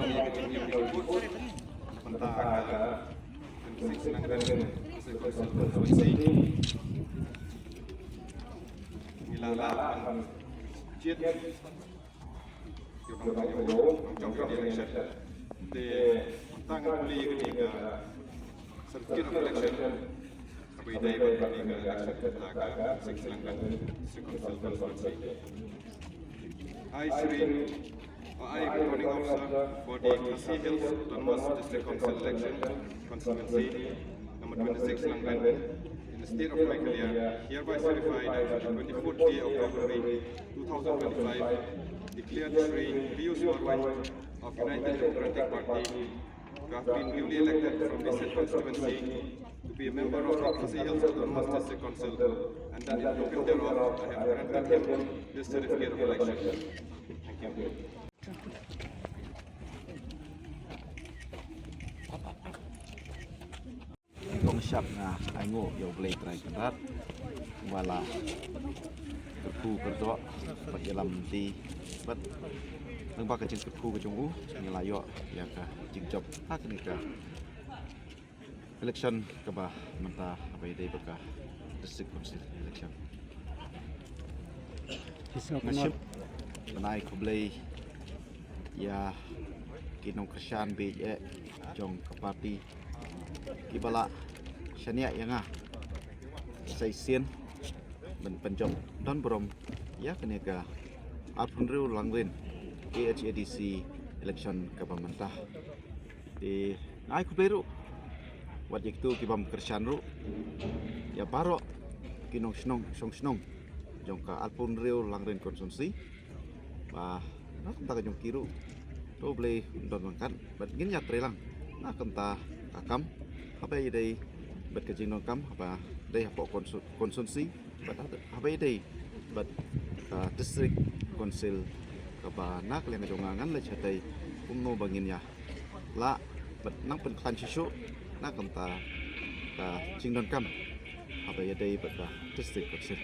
body kecil yang disebut mentara dan senangkan konstitusi milalapan jet yang trong election de tangan puli ketika serkir election kami dapat ketika election senangkan konstitusi I returning officer for the Khasi Hills Donmas District Council election constituency number 26 Langgan in the state of Meghalaya, hereby certified on the 24th day of February 2025, declared Shri Piyush Marwan of United Democratic Party to have been duly elected from this constituency to be a member of the Khasi Hills Donmas District Council, and that in token thereof I have granted him this certificate of election. Thank you. Kong siap na aingo yo boleh try kerat wala kepu kerja bagi dalam di bet nang baka jing kepu ke junggu ngelayo ya ka jing job hak ni ka election ke bah mentah apa ide baka district council election nasib naik ko boleh ya kinong kerjaan be jong ke parti kibala shania yang sai sien ben penjom don brom ya kenega alpunru langren KHADC election ke pemerintah di naik beru wat itu kibam kerjaan ru ya baro kinong snong jong ka alpunru langren konsumsi bah nak tak jong kiru to boleh don kan bet gin ya trelang nak kenta kakam apa ide bet kejing kam apa dai apa konsumsi bet apa ide bet district council apa nak leng jongangan le chatai umno bangin ya la bet nang pen klan chisu nak kenta ka jingdon kam apa ide bet district council